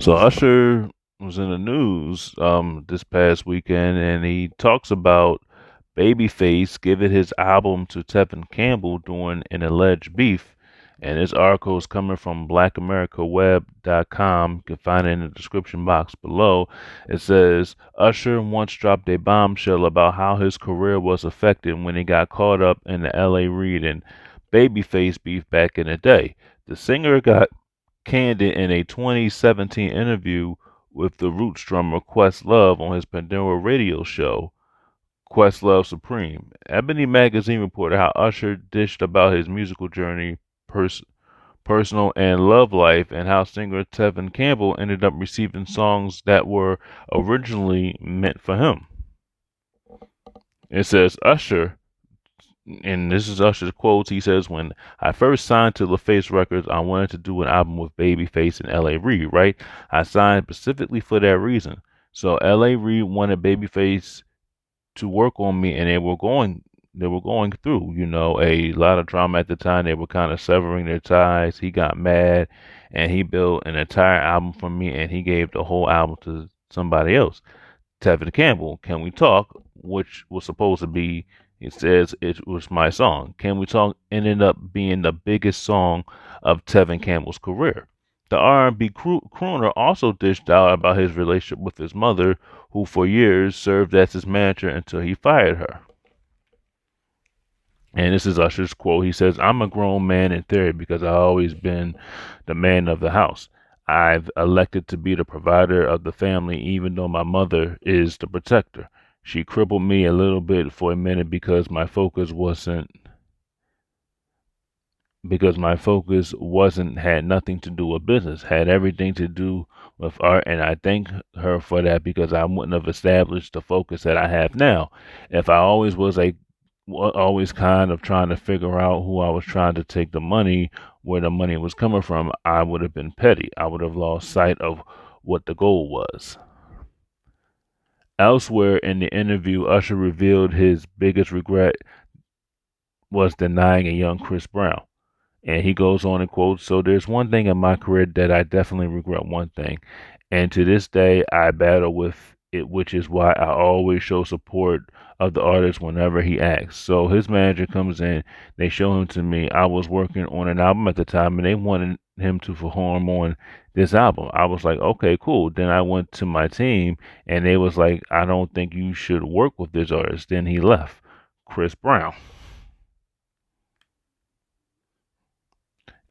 So Usher was in the news this past weekend, and he talks about Babyface giving his album to Tevin Campbell during an alleged beef. And this article is coming from blackamericaweb.com. You can find it in the description box below. It says Usher once dropped a bombshell about how his career was affected when he got caught up in the LA Reid and Babyface beef back in the day. The singer got candid in a 2017 interview with the Roots drummer Questlove on his Pandora radio show, Questlove Supreme. Ebony Magazine reported how Usher dished about his musical journey, pers- personal and love life, and how singer Tevin Campbell ended up receiving songs that were originally meant for him. It says Usher, and this is Usher's quotes. He says, "When I first signed to LaFace Records, I wanted to do an album with Babyface and L.A. Reid, right? I signed specifically for that reason. So L.A. Reid wanted Babyface to work on me, and they were going through, a lot of drama at the time. They were kind of severing their ties. He got mad, and he built an entire album for me, and he gave the whole album to somebody else. Tevin Campbell, Can We Talk, which was supposed to be, it says it was my song. Can We Talk ended up being the biggest song of Tevin Campbell's career. The R&B crooner also dished out about his relationship with his mother, who for years served as his manager until he fired her. And this is Usher's quote. He says, "I'm a grown man in theory because I've always been the man of the house. I've elected to be the provider of the family, even though my mother is the protector. She crippled me a little bit for a minute because my focus wasn't had nothing to do with business, had everything to do with art, and I thank her for that because I wouldn't have established the focus that I have now if I always kind of trying to figure out who I was trying to take the money, where the money was coming from. I would have been petty. I would have lost sight of what the goal was." Elsewhere in the interview, Usher revealed his biggest regret was denying a young Chris Brown. And he goes on and quotes, "So there's one thing in my career that I definitely regret one thing. And to this day, I battle with it, which is why I always show support of the artist whenever he asks." So his manager comes in, they show him to me. I was working on an album at the time, and they wanted him to perform on this album. I was like, okay, cool. Then I went to my team, and they was like, I don't think you should work with this artist. Then he left. Chris Brown.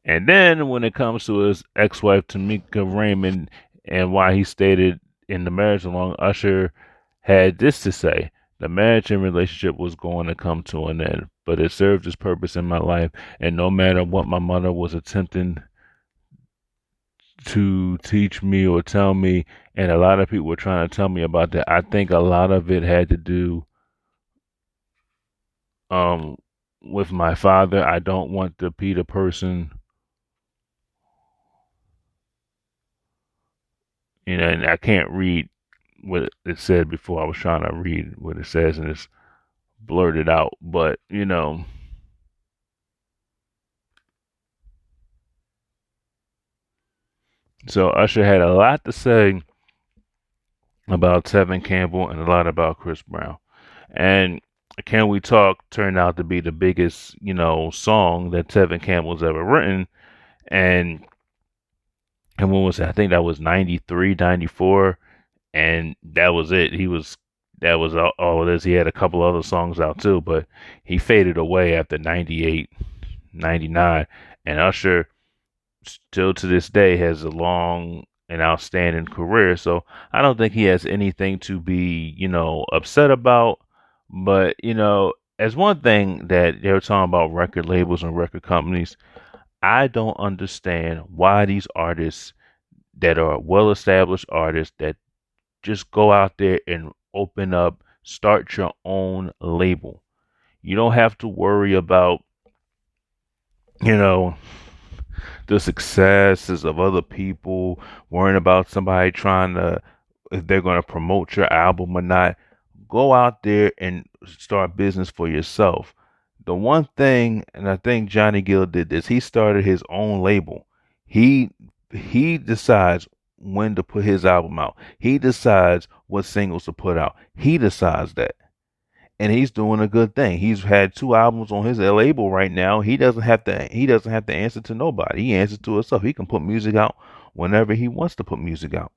And then when it comes to his ex-wife Tamika Raymond and why he stayed in the marriage along, Usher had this to say: "The marriage and relationship was going to come to an end, but it served its purpose in my life, and no matter what my mother was attempting to teach me or tell me, and a lot of people were trying to tell me about that, I think a lot of it had to do um with my father. I don't want to be the person, and I can't read what it said before. I was trying to read what it says and it's blurted out. But so Usher had a lot to say about Tevin Campbell and a lot about Chris Brown. And Can We Talk turned out to be the biggest, song that Tevin Campbell's ever written. And when was it? I think that was 93, 94, and that was it. That was all it is. He had a couple other songs out too, but he faded away after 98, 99. And Usher still to this day has a long and outstanding career. So I don't think he has anything to be, upset about. But, as one thing that they were talking about record labels and record companies, I don't understand why these artists that are well established artists that just go out there and start your own label. You don't have to worry about, you know, the successes of other people, worrying about somebody trying to, if they're going to promote your album or not. Go out there and start business for yourself. The one thing, and I think Johnny Gill did this, he started his own label. He he decides when to put his album out. He decides what singles to put out. He decides that. And he's doing a good thing. He's had 2 albums on his label right now. He doesn't have to answer to nobody. He answers to himself. He can put music out whenever he wants to put music out.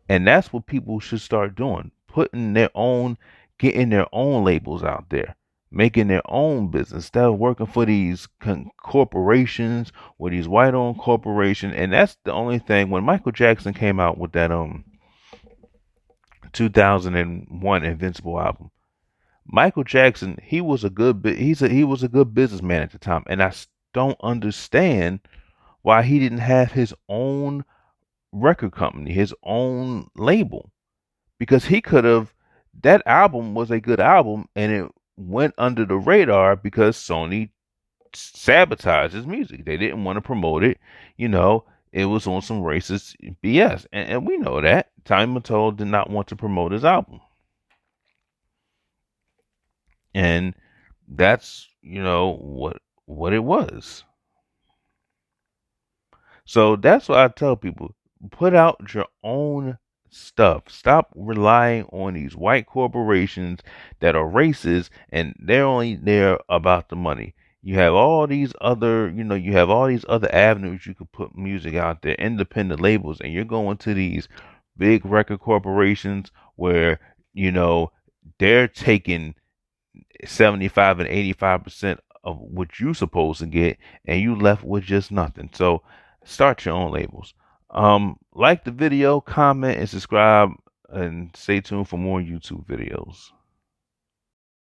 And that's what people should start doing. Getting their own labels out there, making their own business instead of working for these corporations or these white-owned corporations. And that's the only thing. When Michael Jackson came out with that 2001 Invincible album, Michael Jackson, he was a good businessman at the time, and don't understand why he didn't have his own record company, his own label, because he could have. That album was a good album, and it went under the radar because Sony sabotaged his music. They didn't want to promote it. It was on some racist BS, and we know that. Tommy Mottola did not want to promote his album. And that's what it was. So that's what I tell people: put out your own stuff. Stop relying on these white corporations that are racist and they're only there about the money. You have all these other avenues you could put music out there, independent labels, and you're going to these big record corporations where they're taking 75 and 85% of what you supposed to get, and you left with just nothing. So start your own labels. Like the video, comment, and subscribe, and stay tuned for more YouTube videos.